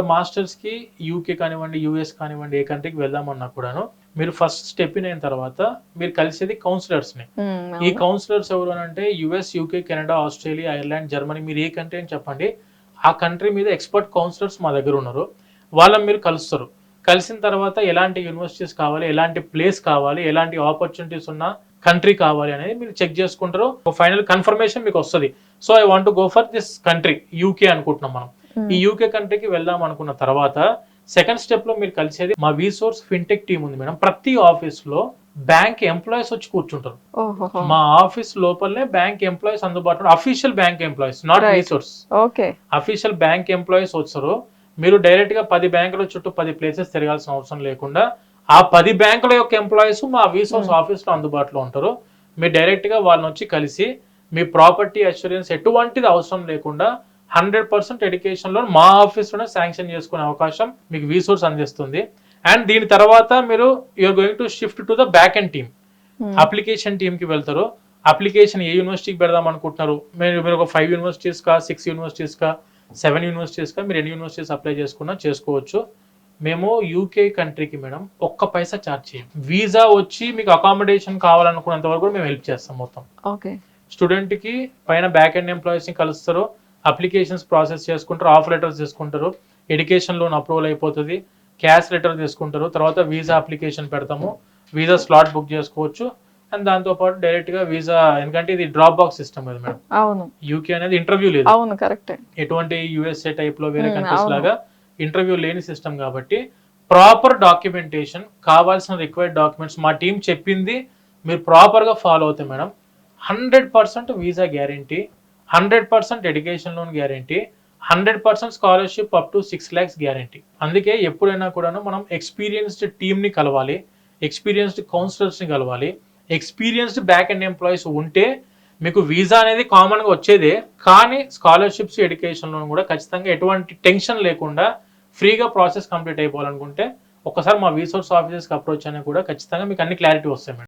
Masters కి UK కానివ్వండి, US కానివ్వండి, ఏ కంట్రీకి వెళ్దామన్నా కూడాను మీరు ఫస్ట్ స్టెప్ ఇన్ అయిన తర్వాత మీరు కలిసేది కౌన్సిలర్స్ ని. ఈ కౌన్సిలర్స్ ఎవరు అంటే US, UK, Canada, Australia, Ireland, Germany, మీరు ఏ కంట్రీ అని చెప్పండి, ఆ కంట్రీ మీద ఎక్స్పర్ట్ కౌన్సిలర్స్ మా దగ్గర ఉన్నారు. వాళ్ళని మీరు కలుస్తారు. కలిసిన తర్వాత ఎలాంటి యూనివర్సిటీస్ కావాలి, ఎలాంటి ప్లేస్ కావాలి, ఎలాంటి ఆపర్చునిటీస్ ఉన్న కంట్రీ కావాలి అనేది మీరు చెక్ చేసుకుంటారు. ఫైనల్ కన్ఫర్మేషన్ మీకు వస్తుంది. So I want go for this country, UK అనుకుంటున్నాం మనం. ఈ యూకే కంట్రీకి వెళ్దాం అనుకున్న తర్వాత సెకండ్ స్టెప్ లో మీరు కలిసేది మా వీసోర్స్ ఫిన్టెక్ టీమ్ ఉంది మేడం. ప్రతి ఆఫీస్ లో బ్యాంక్ ఎంప్లాయీస్ వచ్చి కూర్చుంటారు. మా ఆఫీస్ లోపలనే బ్యాంక్ ఎంప్లాయీస్ అందుబాటులో, official bank employees, not వీసోర్స్. Official bank employees వచ్చారు. మీరు డైరెక్ట్ గా 10 బ్యాంకుల చుట్టూ 10 ప్లేసెస్ తిరగాల్సిన అవసరం లేకుండా ఆ 10 బ్యాంకుల యొక్క ఎంప్లాయీస్ మా వీసోర్స్ ఆఫీస్ లో అందుబాటులో ఉంటారు. మీరు డైరెక్ట్ గా వాళ్ళని వచ్చి కలిసి మీ ప్రాపర్టీ అష్యూరెన్స్ ఎటువంటిది అవసరం లేకుండా 100% ఎడ్యుకేషన్ లోన్ మా ఆఫీస్ లోనే శాంక్షన్ చేసుకునే అవకాశం మీకు వీసోర్స్ అందిస్తుంది. అండ్ దీని తర్వాత మీరు you are going to shift to the back and team. Application team కి వెళ్తారు. అప్లికేషన్ ఏ యూనివర్సిటీకి పెడదాం అనుకుంటున్నారు, మీరు ఒక 5 యూనివర్సిటీస్ కా, 6 యూనివర్సిటీస్ కా, 7 యూనివర్సిటీస్ కా, మీరు ఎన్ని యూనివర్సిటీస్ అప్లై చేసుకున్నా చేసుకోవచ్చు. మేము యూకే కంట్రీకి మేడం ఒక్క పైసా ఛార్జ్ చేయం. వీసా వచ్చి మీకు అకామిడేషన్ కావాలనుకున్నంత వరకు మేము హెల్ప్ చేస్తాం మొత్తం. స్టూడెంట్ కి పైన బ్యాక్ అండ్ ఎంప్లాయీస్ ని కలుస్తారు, అప్లికేషన్స్ ప్రాసెస్ చేసుకుంటారు, ఆఫర్ లెటర్స్ తీసుకుంటారు, ఎడ్యుకేషన్ లోన్ అప్రూవల్ అయిపోతుంది, క్యాష్ లెటర్ తీసుకుంటారు, తర్వాత వీసా అప్లికేషన్ పెడతాము, వీసా స్లాట్ బుక్ చేసుకోవచ్చు. అండ్ దాంతో పాటు డైరెక్ట్ గా వీసా, ఎందుకంటే ఇది డ్రాప్ బాక్స్ సిస్టమ్ కదా మేడం. అవును, యూకే అనేది ఇంటర్వ్యూ లేదు. అవును, కరెక్ట్. ఎటువంటి యుఎస్ఏ టైప్ లో వేరే కంట్రీస్ లాగా ఇంటర్వ్యూ లేని సిస్టమ్ కాబట్టి ప్రాపర్ డాక్యుమెంటేషన్, కావాల్సిన రిక్వైర్డ్ డాక్యుమెంట్స్ మా టీం చెప్పింది మీరు ప్రాపర్ గా ఫాలో అవుతాయి madam. 100% visa guarantee, 100% education loan guarantee, 100% scholarship up to 6 lakhs guarantee. అందుకే ఎప్పుడైనా కూడాను మనం ఎక్స్పీరియన్స్డ్ టీమ్ ని కలవాలి, ఎక్స్పీరియన్స్డ్ కౌన్సిలర్స్ ని కలవాలి, ఎక్స్పీరియన్స్డ్ బ్యాక్ అండ్ ఎంప్లాయీస్ ఉంటే మీకు వీసా అనేది కామన్ గా వచ్చేదే, కానీ స్కాలర్షిప్స్, ఎడ్యుకేషన్ లోన్ కూడా ఖచ్చితంగా ఎటువంటి టెన్షన్ లేకుండా ఫ్రీగా ప్రాసెస్ కంప్లీట్ అయిపోవాలనుకుంటే ఒకసారి మా వీసోర్స్ ఆఫీసెస్కి అప్రోచ్ అయినా కూడా ఖచ్చితంగా మీకు అన్ని క్లారిటీ వస్తాయి మేడం.